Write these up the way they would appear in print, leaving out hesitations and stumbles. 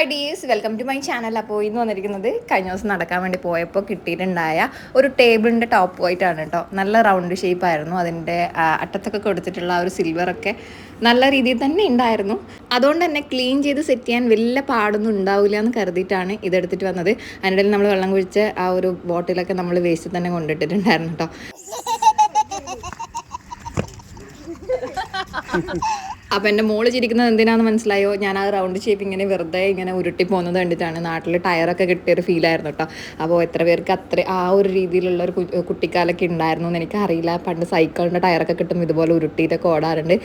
Hi dears, welcome to my channel. അപ്പോൾ ഇന്ന് വന്നിരിക്കുന്നത് കഴിഞ്ഞ ദിവസം നടക്കാൻ വേണ്ടി പോയപ്പോൾ കിട്ടിയിട്ടുണ്ടായ ഒരു ടേബിളിൻ്റെ ടോപ്പ് പോയിട്ടാണ് കേട്ടോ. നല്ല റൗണ്ട് ഷേപ്പായിരുന്നു. അതിൻ്റെ അറ്റത്തൊക്കെ കൊടുത്തിട്ടുള്ള ആ ഒരു സിൽവറൊക്കെ നല്ല രീതിയിൽ തന്നെ ഉണ്ടായിരുന്നു. അതുകൊണ്ട് തന്നെ ക്ലീൻ ചെയ്ത് സെറ്റ് ചെയ്യാൻ വലിയ പാടൊന്നും ഉണ്ടാവില്ല എന്ന് കരുതിയിട്ടാണ് ഇതെടുത്തിട്ട് വന്നത്. അതിനിടയിൽ നമ്മൾ വെള്ളം കുഴിച്ച ആ ഒരു ബോട്ടിലൊക്കെ നമ്മൾ വേസ്റ്റ് തന്നെ കൊണ്ടിട്ടിട്ടുണ്ടായിരുന്നു കേട്ടോ. അപ്പോൾ എൻ്റെ മോള് ചിരിക്കുന്നത് എന്തിനാണെന്ന് മനസ്സിലായോ? ഞാൻ ആ റൗണ്ട് ഷേപ്പ് ഇങ്ങനെ വെറുതെ ഇങ്ങനെ ഉരുട്ടി പോകുന്നത് കണ്ടിട്ടാണ്. നാട്ടിൽ ടയറൊക്കെ കിട്ടിയൊരു ഫീലായിരുന്നു കേട്ടോ. അപ്പോൾ എത്ര പേർക്ക് അത്ര ആ ഒരു രീതിയിലുള്ള ഒരു കുട്ടിക്കാലൊക്കെ ഉണ്ടായിരുന്നു എന്ന് എനിക്കറിയില്ല. പണ്ട് സൈക്കിളിൻ്റെ ടയറൊക്കെ കിട്ടുമ്പോൾ ഇതുപോലെ ഉരുട്ടിയിട്ടൊക്കെ ഓടാറുണ്ട്.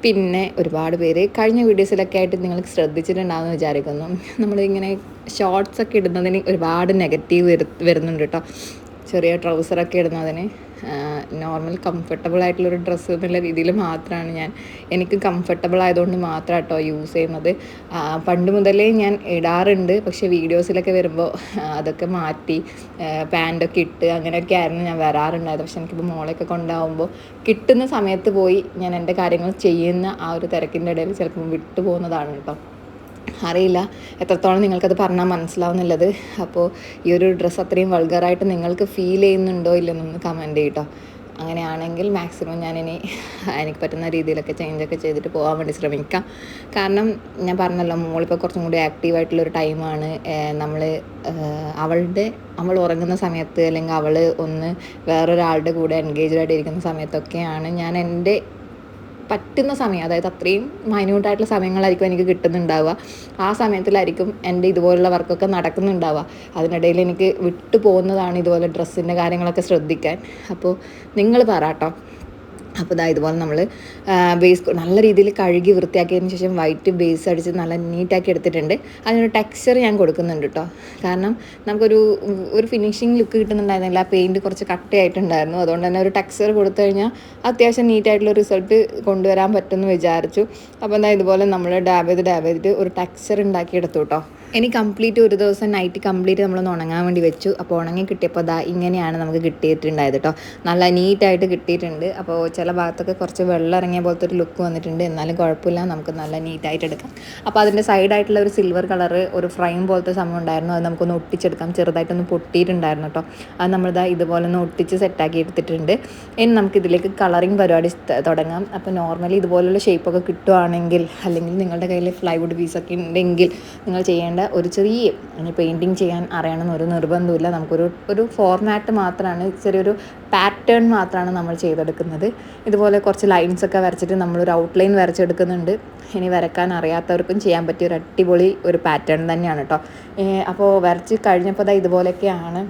പിന്നെ ഒരുപാട് പേര് കഴിഞ്ഞ വീഡിയോസിലൊക്കെ ആയിട്ട് നിങ്ങൾ ശ്രദ്ധിച്ചിട്ടുണ്ടാകുമെന്ന് വിചാരിക്കുന്നു. നമ്മളിങ്ങനെ ഷോർട്സൊക്കെ ഇടുന്നതിന് ഒരുപാട് നെഗറ്റീവ് വരുന്നുണ്ട് കേട്ടോ. ചെറിയ ട്രൗസറൊക്കെ ഇടുന്നതിന് നോർമൽ കംഫർട്ടബിൾ ആയിട്ടുള്ളൊരു ഡ്രസ്സ് എന്നുള്ള രീതിയിൽ മാത്രമാണ് എനിക്ക് കംഫർട്ടബിൾ ആയതുകൊണ്ട് മാത്രം കേട്ടോ യൂസ് ചെയ്യുന്നത്. പണ്ട് മുതലേ ഞാൻ ഇടാറുണ്ട്, പക്ഷേ വീഡിയോസിലൊക്കെ വരുമ്പോൾ അതൊക്കെ മാറ്റി പാൻറ്റൊക്കെ ഇട്ട് അങ്ങനെയൊക്കെ ആയിരുന്നു ഞാൻ വരാറുണ്ടായത്. പക്ഷെ എനിക്കിപ്പോൾ മോളൊക്കെ കൊണ്ടാകുമ്പോൾ കിട്ടുന്ന സമയത്ത് പോയി ഞാൻ എൻ്റെ കാര്യങ്ങൾ ചെയ്യുന്ന ആ ഒരു തിരക്കിൻ്റെ ഇടയിൽ ചിലപ്പോൾ വിട്ടു പോകുന്നതാണ് കേട്ടോ. അറിയില്ല എത്രത്തോളം നിങ്ങൾക്കത് പറഞ്ഞാൽ മനസ്സിലാവുന്നുള്ളത്. അപ്പോൾ ഈ ഒരു ഡ്രസ്സ് അത്രയും വൾഗറായിട്ട് നിങ്ങൾക്ക് ഫീൽ ചെയ്യുന്നുണ്ടോ ഇല്ലെന്നൊന്ന് കമൻറ്റ് ചെയ്യട്ടോ. അങ്ങനെയാണെങ്കിൽ മാക്സിമം ഞാനിനി എനിക്ക് പറ്റുന്ന രീതിയിലൊക്കെ ചേഞ്ചൊക്കെ ചെയ്തിട്ട് പോകാൻ വേണ്ടി ശ്രമിക്കാം. കാരണം ഞാൻ പറഞ്ഞല്ലോ, മോളിപ്പോൾ കുറച്ചും കൂടി ആക്റ്റീവായിട്ടുള്ളൊരു ടൈമാണ്. അവൾ ഉറങ്ങുന്ന സമയത്ത് അല്ലെങ്കിൽ അവൾ ഒന്ന് വേറൊരാളുടെ കൂടെ എൻഗേജ്ഡ് ആയിട്ട് ഇരിക്കുന്ന സമയത്തൊക്കെയാണ് ഞാൻ എൻ്റെ പറ്റുന്ന സമയം, അതായത് അത്രയും മൈന്യൂട്ടായിട്ടുള്ള സമയങ്ങളായിരിക്കും എനിക്ക് കിട്ടുന്നുണ്ടാവുക. ആ സമയത്തിലായിരിക്കും എൻ്റെ ഇതുപോലുള്ള വർക്കൊക്കെ നടക്കുന്നുണ്ടാവുക. അതിനിടയിൽ എനിക്ക് വിട്ടു പോകുന്നതാണ് ഇതുപോലെ ഡ്രസ്സിൻ്റെ കാര്യങ്ങളൊക്കെ ശ്രദ്ധിക്കാൻ. അപ്പോൾ നിങ്ങൾ പറ കേട്ടോ. അപ്പോൾ ഇതുപോലെ നമ്മൾ ബേസ് നല്ല രീതിയിൽ കഴുകി വൃത്തിയാക്കിയതിന് ശേഷം വൈറ്റ് ബേസ് അടിച്ച് നല്ല നീറ്റാക്കി എടുത്തിട്ടുണ്ട്. അതിനൊരു ടെക്സ്ചർ ഞാൻ കൊടുക്കുന്നുണ്ട് കേട്ടോ. കാരണം നമുക്കൊരു ഫിനിഷിങ് ലുക്ക് കിട്ടുന്നുണ്ടായിരുന്നില്ല. ആ പെയിൻറ്റ് കുറച്ച് കട്ടയായിട്ടുണ്ടായിരുന്നു. അതുകൊണ്ട് തന്നെ ഒരു ടെക്സ്ചർ കൊടുത്തു കഴിഞ്ഞാൽ അത്യാവശ്യം നീറ്റായിട്ടുള്ള റിസൾട്ട് കൊണ്ടുവരാൻ പറ്റുമെന്ന് വിചാരിച്ചു. അപ്പോൾ ഇതുപോലെ നമ്മൾ ഡാബ് ചെയ്തിട്ട് ഒരു ടെക്സ്ചർ ഉണ്ടാക്കിയെടുത്തു കേട്ടോ. ഇനി കംപ്ലീറ്റ് ഒരു ദിവസം നൈറ്റ് കംപ്ലീറ്റ് നമ്മളൊന്ന് ഉണങ്ങാൻ വേണ്ടി വെച്ചു. അപ്പോൾ ഉണങ്ങി കിട്ടിയപ്പോൾ ഇങ്ങനെയാണ് നമുക്ക് കിട്ടിയിട്ടുണ്ടായത് കേട്ടോ. നല്ല നീറ്റായിട്ട് കിട്ടിയിട്ടുണ്ട്. അപ്പോൾ ചില ഭാഗത്തൊക്കെ കുറച്ച് വെള്ളം ഇറങ്ങിയ പോലത്തെ ഒരു ലുക്ക് വന്നിട്ടുണ്ട്. എന്നാലും കുഴപ്പമില്ല, നമുക്ക് നല്ല നീറ്റായിട്ട് എടുക്കാം. അപ്പോൾ അതിൻ്റെ സൈഡായിട്ടുള്ള ഒരു സിൽവർ കളറ് ഒരു ഫ്രെയിം പോലത്തെ സംഭവം ഉണ്ടായിരുന്നു. അത് നമുക്കൊന്ന് ഒട്ടിച്ചെടുക്കാം. ചെറുതായിട്ടൊന്ന് പൊട്ടിയിട്ടുണ്ടായിരുന്നു കേട്ടോ. അത് നമ്മളിതാ ഇതുപോലെ ഒന്ന് ഒട്ടിച്ച് സെറ്റാക്കി എടുത്തിട്ടുണ്ട്. ഇനി നമുക്കിതിലേക്ക് കളറിങ് പരിപാടി തുടങ്ങാം. അപ്പോൾ നോർമലി ഇതുപോലുള്ള ഷേപ്പൊക്കെ കിട്ടുവാണെങ്കിൽ, അല്ലെങ്കിൽ നിങ്ങളുടെ കയ്യിൽ ഫ്ലൈവുഡ് പീസൊക്കെ ഉണ്ടെങ്കിൽ നിങ്ങൾ ചെയ്യേണ്ട ഒരു ചെറിയ പെയിൻറ്റിങ് ചെയ്യാൻ അറിയണമെന്ന് ഒരു നിർബന്ധമില്ല. നമുക്കൊരു ഫോർമാറ്റ് മാത്രമാണ്, ചെറിയൊരു പാറ്റേൺ മാത്രമാണ് നമ്മൾ ചെയ്തെടുക്കുന്നത്. ഇതുപോലെ കുറച്ച് ലൈൻസൊക്കെ വരച്ചിട്ട് നമ്മളൊരു ഔട്ട്ലൈൻ വരച്ചെടുക്കുന്നുണ്ട്. ഇനി വരക്കാൻ അറിയാത്തവർക്കും ചെയ്യാൻ പറ്റിയ ഒരു അടിപൊളി ഒരു പാറ്റേൺ തന്നെയാണ് കേട്ടോ. അപ്പോൾ വരച്ച് കഴിഞ്ഞപ്പോൾ ഇതുപോലെയൊക്കെയാണ്.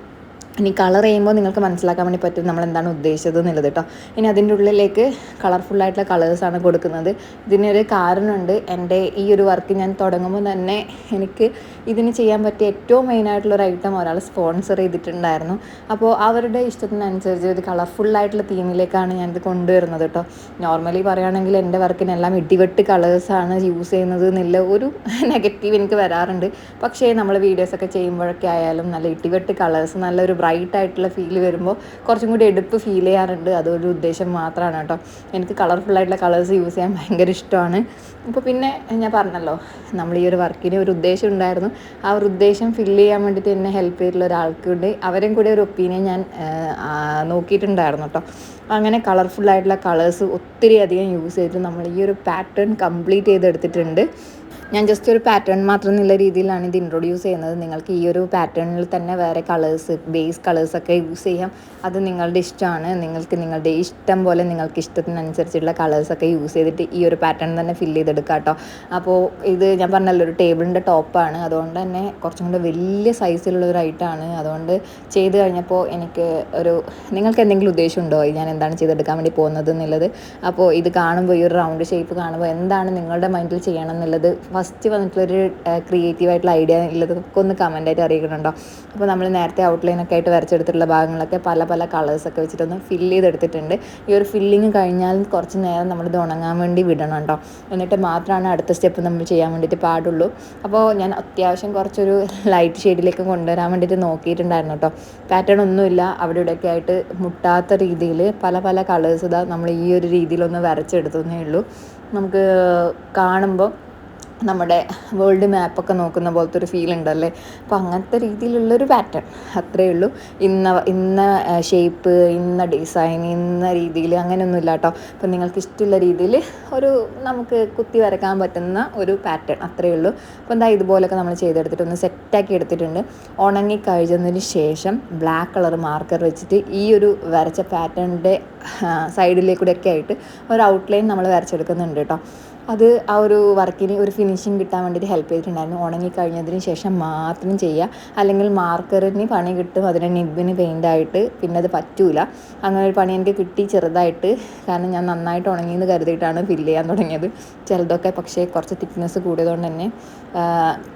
ഇനി കളർ ചെയ്യുമ്പോൾ നിങ്ങൾക്ക് മനസ്സിലാക്കാൻ വേണ്ടി പറ്റും നമ്മൾ എന്താണ് ഉദ്ദേശിച്ചത് എന്നുള്ളത് കേട്ടോ. ഇനി അതിൻ്റെ ഉള്ളിലേക്ക് കളർഫുള്ളായിട്ടുള്ള കളേഴ്സാണ് കൊടുക്കുന്നത്. ഇതിനൊരു കാരണമുണ്ട്. എൻ്റെ ഈ ഒരു വർക്ക് ഞാൻ തുടങ്ങുമ്പോൾ തന്നെ എനിക്ക് ഇതിന് ചെയ്യാൻ പറ്റിയ ഏറ്റവും മെയിനായിട്ടുള്ളൊരു ഐറ്റം ഒരാൾ സ്പോൺസർ ചെയ്തിട്ടുണ്ടായിരുന്നു. അപ്പോൾ അവരുടെ ഇഷ്ടത്തിനനുസരിച്ച് ഒരു കളർഫുള്ളായിട്ടുള്ള തീമിലേക്കാണ് ഞാനിത് കൊണ്ടുവരുന്നത് കേട്ടോ. നോർമലി പറയുകയാണെങ്കിൽ എൻ്റെ വർക്കിനെല്ലാം ഇടിവെട്ട് കളേഴ്സാണ് യൂസ് ചെയ്യുന്നത് എന്നുള്ള ഒരു നെഗറ്റീവ് എനിക്ക് വരാറുണ്ട്. പക്ഷേ നമ്മൾ വീഡിയോസൊക്കെ ചെയ്യുമ്പോഴൊക്കെ ആയാലും നല്ല ഇടിവെട്ട് കളേഴ്സ്, നല്ലൊരു ബ്രൈറ്റ് ആയിട്ടുള്ള ഫീൽ വരുമ്പോൾ കുറച്ചും കൂടി എടുപ്പ് ഫീൽ ചെയ്യാറുണ്ട്. അതൊരു ഉദ്ദേശം മാത്രമാണ് കേട്ടോ. എനിക്ക് കളർഫുള്ളായിട്ടുള്ള കളേഴ്സ് യൂസ് ചെയ്യാൻ ഭയങ്കര ഇഷ്ടമാണ്. അപ്പോൾ പിന്നെ ഞാൻ പറഞ്ഞല്ലോ, നമ്മൾ ഈ ഒരു വർക്കിന് ഒരു ഉദ്ദേശം ഉണ്ടായിരുന്നു. ആ ഒരു ഉദ്ദേശം ഫില്ല് ചെയ്യാൻ വേണ്ടിയിട്ട് എന്നെ ഹെൽപ്പ് ചെയ്തിട്ടുള്ള ഒരാൾക്കുണ്ട്. അവരെയും കൂടി ഒരു ഒപ്പീനിയൻ ഞാൻ നോക്കിയിട്ടുണ്ടായിരുന്നു കേട്ടോ. അങ്ങനെ കളർഫുള്ളായിട്ടുള്ള കളേഴ്സ് ഒത്തിരി അധികം യൂസ് ചെയ്തിട്ട് നമ്മൾ ഈ ഒരു പാറ്റേൺ കംപ്ലീറ്റ് ചെയ്തെടുത്തിട്ടുണ്ട്. ഞാൻ ജസ്റ്റ് ഒരു പാറ്റേൺ മാത്രം എന്നുള്ള രീതിയിലാണ് ഇത് ഇൻട്രൊഡ്യൂസ് ചെയ്യുന്നത്. നിങ്ങൾക്ക് ഈ ഒരു പാറ്റേണിൽ തന്നെ വേറെ കളേഴ്സ്, ബേസ് കളേഴ്സൊക്കെ യൂസ് ചെയ്യാം. അത് നിങ്ങളുടെ ഇഷ്ടമാണ്. നിങ്ങൾക്ക് നിങ്ങളുടെ ഇഷ്ടം പോലെ നിങ്ങൾക്ക് ഇഷ്ടത്തിനനുസരിച്ചുള്ള കളേഴ്സൊക്കെ യൂസ് ചെയ്തിട്ട് ഈ ഒരു പാറ്റേൺ തന്നെ ഫില്ല് ചെയ്തെടുക്കാം കേട്ടോ. അപ്പോൾ ഇത് ഞാൻ പറഞ്ഞല്ലോ ഒരു ടേബിളിൻ്റെ ടോപ്പാണ്. അതുകൊണ്ട് തന്നെ കുറച്ചും കൂടെ വലിയ സൈസിലുള്ളൊരു ഐറ്റമാണ്. അതുകൊണ്ട് ചെയ്ത് കഴിഞ്ഞപ്പോൾ നിങ്ങൾക്ക് എന്തെങ്കിലും ഉദ്ദേശമുണ്ടോ ഞാൻ എന്താണ് ചെയ്തെടുക്കാൻ വേണ്ടി പോകുന്നത് എന്നുള്ളത്? അപ്പോൾ ഇത് കാണുമ്പോൾ, ഈ ഒരു റൗണ്ട് ഷേപ്പ് കാണുമ്പോൾ എന്താണ് നിങ്ങളുടെ മൈൻഡിൽ ചെയ്യണം എന്നുള്ളത് ഫസ്റ്റ് വന്നിട്ടുള്ളൊരു ക്രിയേറ്റീവായിട്ടുള്ള ഐഡിയ ഉള്ളതൊക്കെ ഒന്ന് കമൻറ്റായിട്ട് അറിയിക്കണുണ്ടോ. അപ്പോൾ നമ്മൾ നേരത്തെ ഔട്ട്ലൈനൊക്കെ ആയിട്ട് വരച്ചെടുത്തിട്ടുള്ള ഭാഗങ്ങളൊക്കെ പല പല കളേഴ്സൊക്കെ വെച്ചിട്ടൊന്ന് ഫില്ല് ചെയ്തെടുത്തിട്ടുണ്ട്. ഈ ഒരു ഫില്ലിങ് കഴിഞ്ഞാൽ കുറച്ച് നേരം നമ്മളിത് ഉണങ്ങാൻ വേണ്ടി വിടണം കേട്ടോ. എന്നിട്ട് മാത്രമാണ് അടുത്ത സ്റ്റെപ്പ് നമ്മൾ ചെയ്യാൻ വേണ്ടിയിട്ട് പാടുള്ളൂ. അപ്പോൾ ഞാൻ അത്യാവശ്യം കുറച്ചൊരു ലൈറ്റ് ഷെയ്ഡിലേക്ക് കൊണ്ടുവരാൻ വേണ്ടിയിട്ട് നോക്കിയിട്ടുണ്ടായിരുന്നു കേട്ടോ. പാറ്റേൺ ഒന്നുമില്ല, അവിടെ ഇവിടെയൊക്കെ ആയിട്ട് മുട്ടാത്ത രീതിയിൽ പല പല കളേഴ്സ് നമ്മൾ ഈ ഒരു രീതിയിലൊന്ന് വരച്ചെടുത്തേ ഉള്ളൂ. നമുക്ക് കാണുമ്പോൾ നമ്മുടെ വേൾഡ് മാപ്പൊക്കെ നോക്കുന്ന പോലത്തെ ഒരു ഫീൽ ഉണ്ടല്ലേ. അപ്പോൾ അങ്ങനത്തെ രീതിയിലുള്ളൊരു പാറ്റേൺ അത്രയേ ഉള്ളൂ. ഇന്ന ഷേപ്പ്, ഇന്ന ഡിസൈൻ, ഇന്ന രീതിയിൽ അങ്ങനെയൊന്നും ഇല്ല കേട്ടോ. അപ്പോൾ നിങ്ങൾക്ക് ഇഷ്ടമുള്ള രീതിയിൽ ഒരു നമുക്ക് കുത്തി വരക്കാൻ പറ്റുന്ന ഒരു പാറ്റേൺ അത്രയേ ഉള്ളൂ. അപ്പോൾ എന്താ ഇതുപോലൊക്കെ നമ്മൾ ചെയ്തെടുത്തിട്ട് ഒന്ന് സെറ്റാക്കി എടുത്തിട്ടുണ്ട്. ഉണങ്ങി കഴിഞ്ഞതിന് ശേഷം ബ്ലാക്ക് കളർ മാർക്കർ വെച്ചിട്ട് ഈ ഒരു വരച്ച പാറ്റേണിൻ്റെ സൈഡിലേക്കൂടെയൊക്കെ ആയിട്ട് ഒരു ഔട്ട്ലൈൻ നമ്മൾ വരച്ചെടുക്കുന്നുണ്ട് കേട്ടോ. അത് ആ ഒരു വർക്കിന് ഒരു ഫിനിഷിങ് കിട്ടാൻ വേണ്ടിയിട്ട് ഹെൽപ്പ് ചെയ്തിട്ടുണ്ടായിരുന്നു. ഉണങ്ങിക്കഴിഞ്ഞതിന് ശേഷം മാത്രം ചെയ്യുക, അല്ലെങ്കിൽ മാർക്കറിന് പണി കിട്ടും, അതിന് നിബിന് പെയിൻ്റായിട്ട് പിന്നെ അത് പറ്റൂല. അങ്ങനെ ഒരു പണി എനിക്ക് കിട്ടി ചെറുതായിട്ട്. കാരണം ഞാൻ നന്നായിട്ട് ഉണങ്ങിയെന്ന് കരുതിയിട്ടാണ് ഫില്ല് ചെയ്യാൻ തുടങ്ങിയത്. ചിലതൊക്കെ പക്ഷേ കുറച്ച് തിക്നെസ് കൂടിയതുകൊണ്ട് തന്നെ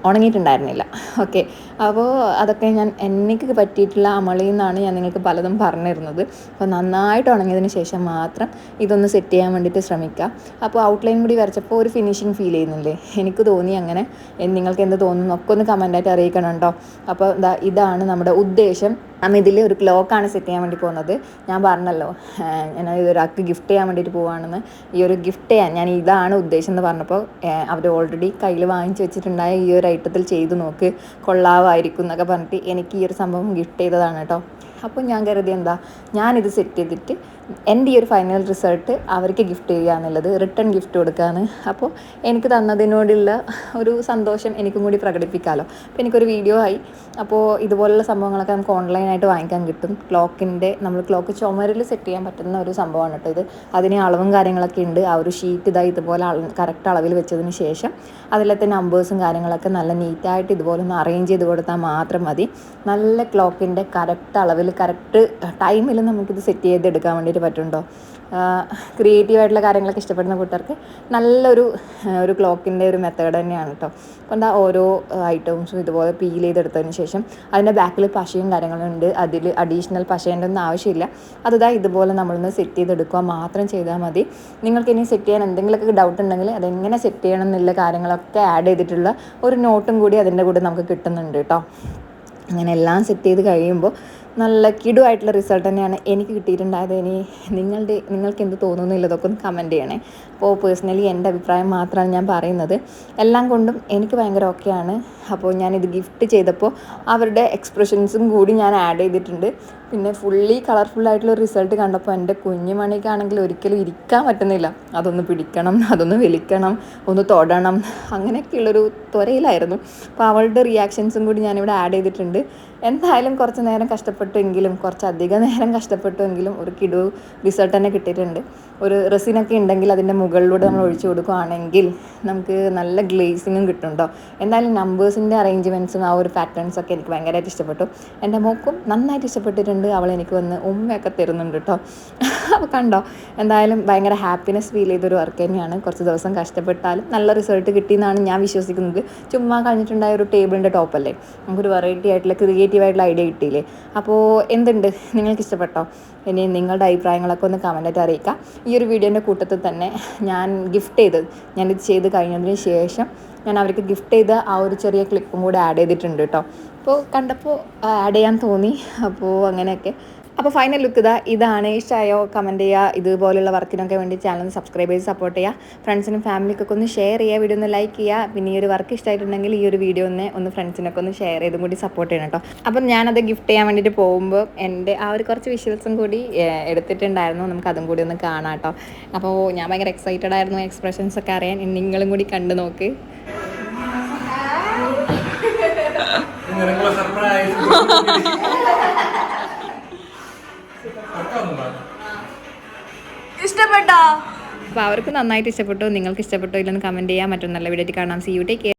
ഉണങ്ങിയിട്ടുണ്ടായിരുന്നില്ല. ഓക്കെ, അപ്പോൾ അതൊക്കെ എനിക്ക് പറ്റിയിട്ടുള്ള അമളിയിൽ നിന്നാണ് ഞാൻ നിങ്ങൾക്ക് പലതും പറഞ്ഞിരുന്നത്. അപ്പോൾ നന്നായിട്ട് ഉണങ്ങിയതിന് ശേഷം മാത്രം ഇതൊന്ന് സെറ്റ് ചെയ്യാൻ വേണ്ടിയിട്ട് ശ്രമിക്കുക. അപ്പോൾ ഔട്ട്ലൈൻ കൂടി വരച്ചപ്പോൾ ഒരു ഫിനിഷിങ് ഫീൽ ചെയ്യുന്നില്ലേ? എനിക്ക് തോന്നി അങ്ങനെ. നിങ്ങൾക്ക് എന്ത് തോന്നുന്നു ഒക്കെ ഒന്ന് കമൻറ്റായിട്ട് അറിയിക്കണം കേട്ടോ. അപ്പോൾ ഇതാണ് നമ്മുടെ ഉദ്ദേശം. ഇതിൽ ഒരു ക്ലോക്കാണ് സെറ്റ് ചെയ്യാൻ വേണ്ടി പോകുന്നത്. ഞാൻ പറഞ്ഞല്ലോ ഞാൻ ഇതൊരാൾക്ക് ഗിഫ്റ്റ് ചെയ്യാൻ വേണ്ടിയിട്ട് പോവുകയാണെന്ന്. ഈ ഒരു ഗിഫ്റ്റ് ചെയ്യാൻ ഞാൻ ഇതാണ് ഉദ്ദേശം എന്ന് പറഞ്ഞപ്പോൾ അവർ ഓൾറെഡി കയ്യിൽ വാങ്ങിച്ച് വെച്ചിട്ടുണ്ടായ ഈ ഒരു ഐറ്റത്തിൽ ചെയ്ത് നോക്ക്, കൊള്ളാവായിരിക്കും എന്നൊക്കെ പറഞ്ഞിട്ട് എനിക്ക് ഈ ഒരു സംഭവം ഗിഫ്റ്റ് ചെയ്തതാണ് കേട്ടോ. അപ്പോൾ ഞാൻ കരുതി ഞാനിത് സെറ്റ് ചെയ്തിട്ട് എൻ്റെ ഈ ഒരു ഫൈനൽ റിസൾട്ട് അവർക്ക് ഗിഫ്റ്റ് ചെയ്യുക എന്നുള്ളത്, റിട്ടേൺ ഗിഫ്റ്റ് കൊടുക്കുകയാണ്. അപ്പോൾ എനിക്ക് തന്നതിനോടുള്ള ഒരു സന്തോഷം എനിക്കും കൂടി പ്രകടിപ്പിക്കാമല്ലോ. അപ്പോൾ എനിക്കൊരു വീഡിയോ ആയി. അപ്പോൾ ഇതുപോലുള്ള സംഭവങ്ങളൊക്കെ നമുക്ക് ഓൺലൈനായിട്ട് വാങ്ങിക്കാൻ കിട്ടും. നമ്മൾ ക്ലോക്ക് ചുമരിൽ സെറ്റ് ചെയ്യാൻ പറ്റുന്ന ഒരു സംഭവമാണ് കേട്ടോ ഇത്. അതിന് അളവും കാര്യങ്ങളൊക്കെ ഉണ്ട്. ആ ഒരു ഷീറ്റ് ഇതുപോലെ കറക്റ്റ് അളവിൽ വെച്ചതിന് ശേഷം അതിലത്തെ നമ്പേഴ്സും കാര്യങ്ങളൊക്കെ നല്ല നീറ്റായിട്ട് ഇതുപോലെ ഒന്ന് അറേഞ്ച് ചെയ്ത് കൊടുത്താൽ മാത്രം മതി. നല്ല ക്ലോക്കിൻ്റെ കറക്റ്റ് അളവിൽ കറക്റ്റ് ടൈമിൽ നമുക്കിത് സെറ്റ് ചെയ്തെടുക്കാൻ വേണ്ടിയിട്ട് പറ്റുന്നുണ്ടോ. ക്രിയേറ്റീവായിട്ടുള്ള കാര്യങ്ങളൊക്കെ ഇഷ്ടപ്പെടുന്ന കൂട്ടർക്ക് നല്ലൊരു ക്ലോക്കിൻ്റെ ഒരു മെത്തേഡ് തന്നെയാണ് കേട്ടോ. അപ്പോൾ ഓരോ ഐറ്റംസും ഇതുപോലെ പീൽ ചെയ്തെടുത്തതിന് ശേഷം അതിൻ്റെ ബാക്കിൽ പശയും കാര്യങ്ങളുണ്ട്. അതിൽ അഡീഷണൽ പശേൻ്റെ ഒന്നും ആവശ്യമില്ല. ഇതുപോലെ നമ്മളൊന്ന് സെറ്റ് ചെയ്തെടുക്കുക മാത്രം ചെയ്താൽ മതി. നിങ്ങൾക്ക് ഇനി സെറ്റ് ചെയ്യാൻ എന്തെങ്കിലുമൊക്കെ ഡൗട്ട് ഉണ്ടെങ്കിൽ അതെങ്ങനെ സെറ്റ് ചെയ്യണം എന്നുള്ള കാര്യങ്ങളൊക്കെ ആഡ് ചെയ്തിട്ടുള്ള ഒരു നോട്ടും കൂടി അതിൻ്റെ കൂടെ നമുക്ക് കിട്ടുന്നുണ്ട് കേട്ടോ. അങ്ങനെ എല്ലാം സെറ്റ് ചെയ്ത് കഴിയുമ്പോൾ നല്ല കിടുവായിട്ടുള്ള റിസൾട്ട് തന്നെയാണ് എനിക്ക് കിട്ടിയിട്ടുണ്ടായത്. ഇനി നിങ്ങൾക്ക് എന്ത് തോന്നുന്നില്ല ഇതൊക്കെ ഒന്ന് കമൻറ്റ് ചെയ്യണേ. അപ്പോൾ പേഴ്സണലി എൻ്റെ അഭിപ്രായം മാത്രമാണ് ഞാൻ പറയുന്നത്. എല്ലാം കൊണ്ടും എനിക്ക് ഭയങ്കര ഓക്കെയാണ്. അപ്പോൾ ഞാനിത് ഗിഫ്റ്റ് ചെയ്തപ്പോൾ അവരുടെ എക്സ്പ്രഷൻസും കൂടി ഞാൻ ആഡ് ചെയ്തിട്ടുണ്ട്. പിന്നെ ഫുള്ളി കളർഫുള്ളായിട്ടുള്ള റിസൾട്ട് കണ്ടപ്പോൾ എൻ്റെ കുഞ്ഞുമണിക്കാണെങ്കിൽ ഒരിക്കലും ഇരിക്കാൻ പറ്റുന്നില്ല. അതൊന്ന് പിടിക്കണം, അതൊന്ന് വലിക്കണം, ഒന്ന് തൊടണം, അങ്ങനെയൊക്കെയുള്ളൊരു ത്വരയിലായിരുന്നു. അപ്പോൾ അവളുടെ റിയാക്ഷൻസും കൂടി ഞാനിവിടെ ആഡ് ചെയ്തിട്ടുണ്ട്. എന്തായാലും കുറച്ച് നേരം കഷ്ടപ്പെട്ടുവെങ്കിലും, കുറച്ചധികം നേരം കഷ്ടപ്പെട്ടുവെങ്കിലും ഒരു കിടു റിസൾട്ട് തന്നെ കിട്ടിയിട്ടുണ്ട്. ഒരു റെസിനൊക്കെ ഉണ്ടെങ്കിൽ അതിൻ്റെ മുകളിലൂടെ നമ്മൾ ഒഴിച്ചു കൊടുക്കുകയാണെങ്കിൽ നമുക്ക് നല്ല ഗ്ലേസിങ്ങും കിട്ടുന്നുണ്ടോ. എന്തായാലും നമ്പേഴ്സിൻ്റെ അറേഞ്ച്മെൻറ്റ്സും ആ ഒരു പാറ്റേൺസൊക്കെ എനിക്ക് ഭയങ്കരമായിട്ട് ഇഷ്ടപ്പെട്ടു. എൻ്റെ മോക്കും നന്നായിട്ട് ഇഷ്ടപ്പെട്ടിട്ടുണ്ട്. അവൾ എനിക്ക് വന്ന് ഉമ്മയൊക്കെ തരുന്നുണ്ട് കേട്ടോ. അപ്പോൾ കണ്ടോ, എന്തായാലും ഭയങ്കര ഹാപ്പിനെസ് ഫീൽ ചെയ്തൊരു വർക്ക് തന്നെയാണ്. കുറച്ച് ദിവസം കഷ്ടപ്പെട്ടാലും നല്ല റിസൾട്ട് കിട്ടിയെന്നാണ് ഞാൻ വിശ്വസിക്കുന്നത്. ചുമ്മാ കഴിഞ്ഞിട്ടുണ്ടായ ഒരു ടേബിളിൻ്റെ ടോപ്പല്ലേ, നമുക്കൊരു വെറൈറ്റി ആയിട്ടുള്ള ക്രിയേറ്റീവായിട്ടുള്ള ഐഡിയ കിട്ടിയില്ലേ. അപ്പോൾ എന്തുണ്ട്, നിങ്ങൾക്ക് ഇഷ്ടപ്പെട്ടോ? ഇനി നിങ്ങളുടെ അഭിപ്രായങ്ങളൊക്കെ ഒന്ന് കമൻറ്റായിട്ട് അറിയിക്കുക. ഈ ഒരു വീഡിയോൻ്റെ കൂട്ടത്തിൽ തന്നെ ഞാനിത് ചെയ്ത് കഴിഞ്ഞതിന് ശേഷം ഞാൻ അവർക്ക് ഗിഫ്റ്റ് ചെയ്ത ആ ഒരു ചെറിയ ക്ലിപ്പും കൂടെ ആഡ് ചെയ്തിട്ടുണ്ട് കേട്ടോ. അപ്പോൾ കണ്ടപ്പോൾ ആഡ് ചെയ്യാൻ തോന്നി. അപ്പോൾ അങ്ങനെയൊക്കെ. അപ്പോൾ ഫൈനൽ ലുക്ക് ഇതാണ്. ഇഷ്ടമായോ കമൻറ്റ് ചെയ്യുക. ഇതുപോലുള്ള വർക്കിനൊക്കെ വേണ്ടി ചാനൽ സബ്സ്ക്രൈബ് ചെയ്ത് സപ്പോർട്ട് ചെയ്യുക. ഫ്രണ്ട്സിനും ഫാമിലിക്കൊക്കെ ഒന്ന് ഷെയർ ചെയ്യുക, വീഡിയോ ഒന്ന് ലൈക്ക് ചെയ്യുക. പിന്നെ ഈ ഒരു വർക്ക് ഇഷ്ടമായിട്ടുണ്ടെങ്കിൽ ഈ ഒരു വീഡിയോ ഒന്ന് ഫ്രണ്ട്സിനൊക്കെ ഒന്ന് ഷെയർ ചെയ്തും കൂടി സപ്പോർട്ട് ചെയ്യണം കേട്ടോ. അപ്പം ഞാനത് ഗിഫ്റ്റ് ചെയ്യാൻ വേണ്ടിയിട്ട് പോകുമ്പോൾ എൻ്റെ ആ ഒരു കുറച്ച് വിഷ്വൽസും കൂടി എടുത്തിട്ടുണ്ടായിരുന്നു. നമുക്ക് അതും കൂടി ഒന്ന് കാണാം കേട്ടോ. അപ്പോൾ ഞാൻ ഭയങ്കര എക്സൈറ്റഡ് ആയിരുന്നു എക്സ്പ്രഷൻസ് ഒക്കെ അറിയാൻ. നിങ്ങളും കൂടി കണ്ടു നോക്ക്. ഇഷ്ടപ്പെട്ടോ? അപ്പോൾ അവർക്ക് നന്നായിട്ട് ഇഷ്ടപ്പെട്ടു. നിങ്ങൾക്ക് ഇഷ്ടപ്പെട്ടോ ഇല്ലെന്ന് കമൻറ്റ് ചെയ്യാൻ. മറ്റൊരു നല്ല വീഡിയോ കാണാം. See you, take care.